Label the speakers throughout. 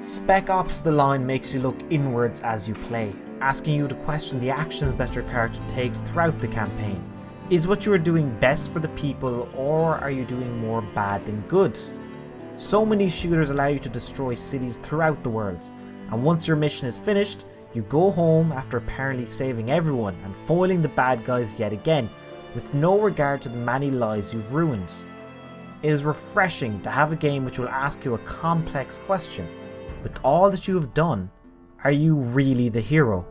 Speaker 1: Spec Ops The Line makes you look inwards as you play, asking you to question the actions that your character takes throughout the campaign. Is what you are doing best for the people, or are you doing more bad than good? So many shooters allow you to destroy cities throughout the world, and once your mission is finished, you go home after apparently saving everyone and foiling the bad guys yet again, with no regard to the many lives you've ruined. It is refreshing to have a game which will ask you a complex question. With all that you have done, are you really the hero?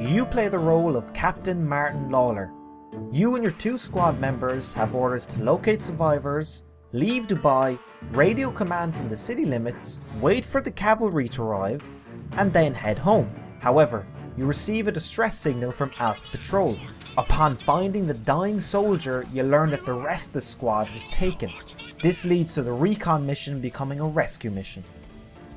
Speaker 1: You play the role of Captain Martin Lawler. You and your 2 squad members have orders to locate survivors, leave Dubai, radio command from the city limits, wait for the cavalry to arrive, and then head home. However, you receive a distress signal from Alpha Patrol. Upon finding the dying soldier, you learn that the rest of the squad was taken. This leads to the recon mission becoming a rescue mission.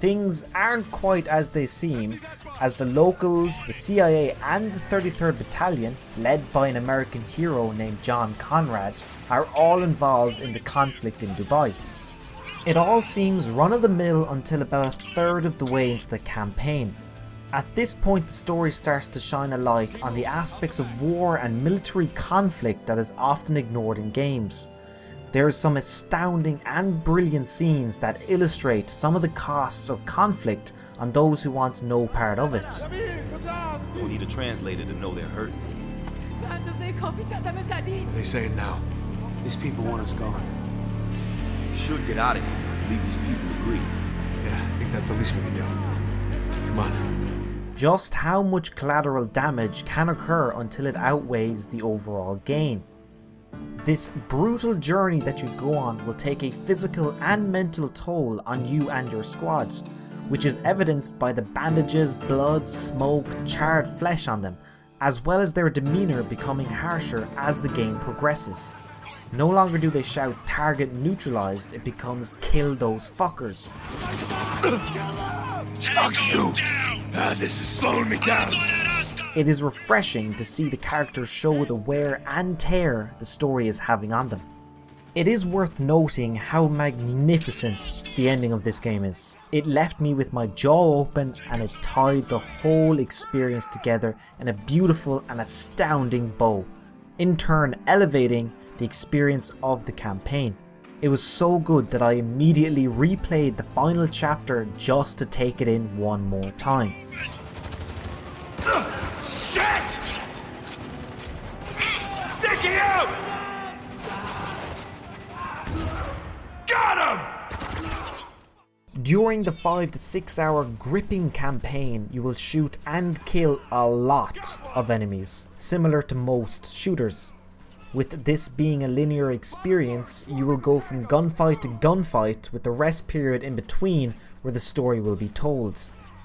Speaker 1: Things aren't quite as they seem, as the locals, the CIA and the 33rd Battalion, led by an American hero named John Conrad, are all involved in the conflict in Dubai. It all seems run-of-the-mill until about a third of the way into the campaign. At this point, the story starts to shine a light on the aspects of war and military conflict that is often ignored in games. There are some astounding and brilliant scenes that illustrate some of the costs of conflict on those who want no part of it.
Speaker 2: We need a translator to know they're hurt.
Speaker 3: They say it now. These people want us gone.
Speaker 2: We should get out of here. Leave these people to grieve.
Speaker 3: Yeah, I think that's the least we can do. Come on.
Speaker 1: Just how much collateral damage can occur until it outweighs the overall gain? This brutal journey that you go on will take a physical and mental toll on you and your squads, which is evidenced by the bandages, blood, smoke, charred flesh on them, as well as their demeanour becoming harsher as the game progresses. No longer do they shout target neutralised, it becomes kill those fuckers.
Speaker 3: Fuck you! This is slowing me down.
Speaker 1: It is refreshing to see the characters show the wear and tear the story is having on them. It is worth noting how magnificent the ending of this game is. It left me with my jaw open and it tied the whole experience together in a beautiful and astounding bow, in turn elevating the experience of the campaign. It was so good that I immediately replayed the final chapter just to take it in one more time.
Speaker 3: Shit! Sticking out! Got him!
Speaker 1: During the 5 to 6 hour gripping campaign, you will shoot and kill a lot of enemies, similar to most shooters. With this being a linear experience, you will go from gunfight to gunfight with the rest period in between where the story will be told.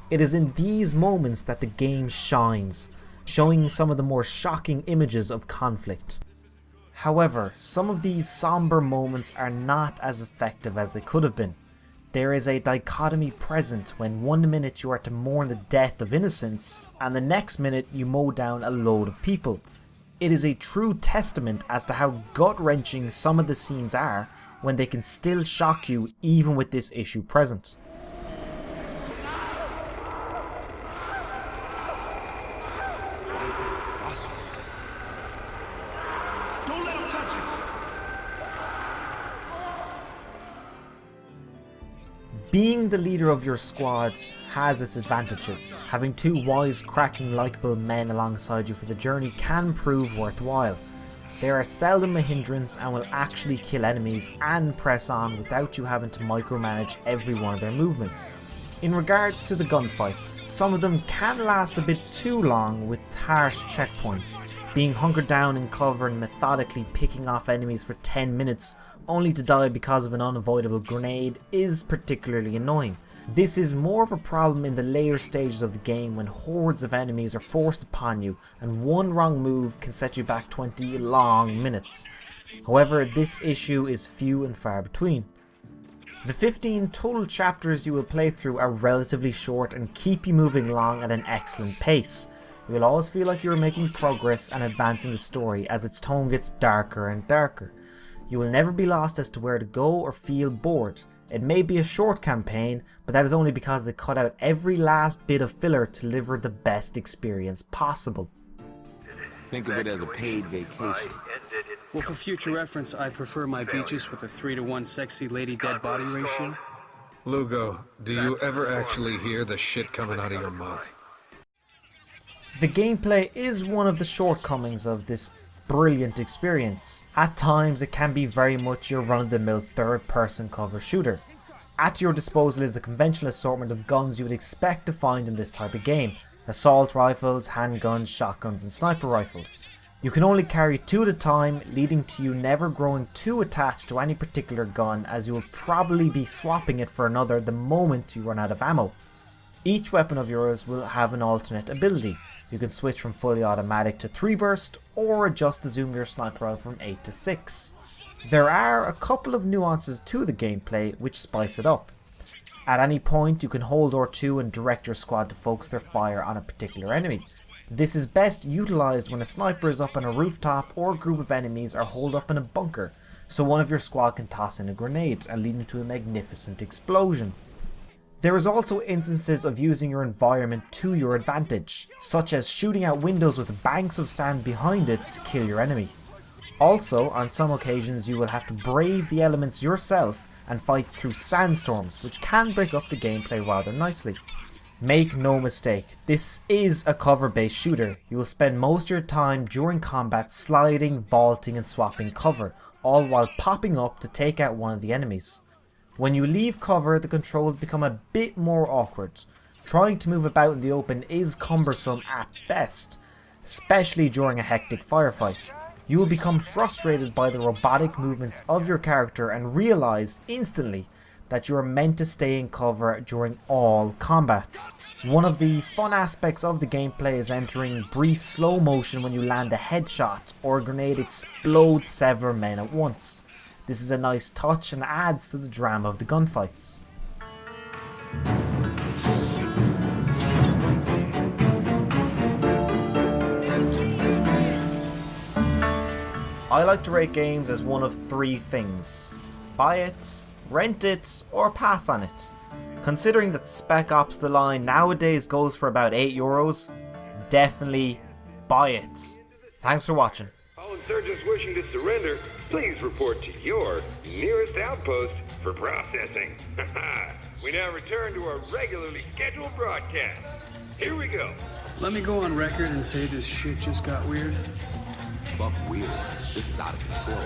Speaker 1: It is in these moments that the game shines, showing some of the more shocking images of conflict. However, some of these somber moments are not as effective as they could have been. There is a dichotomy present when one minute you are to mourn the death of innocents, and the next minute you mow down a load of people. It is a true testament as to how gut-wrenching some of the scenes are when they can still shock you even with this issue present.
Speaker 3: Don't let him touch you!
Speaker 1: Being the leader of your squad has its advantages. Having 2 wisecracking, likeable men alongside you for the journey can prove worthwhile. They are seldom a hindrance and will actually kill enemies and press on without you having to micromanage every one of their movements. In regards to the gunfights, some of them can last a bit too long with harsh checkpoints. Being hunkered down in cover and methodically picking off enemies for 10 minutes only to die because of an unavoidable grenade is particularly annoying, This is more of a problem in the later stages of the game when hordes of enemies are forced upon you and one wrong move can set you back 20 long minutes. However, this issue is few and far between. The 15 total chapters you will play through are relatively short and keep you moving along at an excellent pace. You will always feel like you are making progress and advancing the story as its tone gets darker and darker. You will never be lost as to where to go or feel bored. It may be a short campaign, but that is only because they cut out every last bit of filler to deliver the best experience possible.
Speaker 4: Think of it as a paid vacation.
Speaker 5: Well, for future reference, I prefer my beaches with a 3-to-1 sexy lady dead body ratio.
Speaker 3: Lugo, do you ever actually hear the shit coming out of your mouth?
Speaker 1: The gameplay is one of the shortcomings of this brilliant experience. At times it can be very much your run-of-the-mill third-person cover shooter. At your disposal is the conventional assortment of guns you would expect to find in this type of game: assault rifles, handguns, shotguns and sniper rifles. You can only carry 2 at a time, leading to you never growing too attached to any particular gun, as you will probably be swapping it for another the moment you run out of ammo. Each weapon of yours will have an alternate ability. You can switch from fully automatic to 3 burst, or adjust the zoom of your sniper rifle from 8 to 6. There are a couple of nuances to the gameplay which spice it up. At any point you can hold R2 and direct your squad to focus their fire on a particular enemy. This is best utilised when a sniper is up on a rooftop or a group of enemies are holed up in a bunker, so one of your squad can toss in a grenade and leading to a magnificent explosion. There is also instances of using your environment to your advantage, such as shooting out windows with banks of sand behind it to kill your enemy. Also, on some occasions you will have to brave the elements yourself and fight through sandstorms, which can break up the gameplay rather nicely. Make no mistake, this is a cover-based shooter. You will spend most of your time during combat sliding, vaulting and swapping cover, all while popping up to take out one of the enemies. When you leave cover, the controls become a bit more awkward. Trying to move about in the open is cumbersome at best, especially during a hectic firefight. You will become frustrated by the robotic movements of your character and realise instantly that you are meant to stay in cover during all combat. One of the fun aspects of the gameplay is entering brief slow motion when you land a headshot or a grenade explodes several men at once. This is a nice touch and adds to the drama of the gunfights. I like to rate games as one of 3 things: buy it, rent it, or pass on it. Considering that Spec Ops The Line nowadays goes for about €8, definitely buy it. Thanks for watching.
Speaker 6: All insurgents wishing to surrender, please report to your nearest outpost for processing. We now return to our regularly scheduled broadcast. Here we go.
Speaker 5: Let me go on record and say this shit just got weird.
Speaker 4: Fuck weird. This is out of control.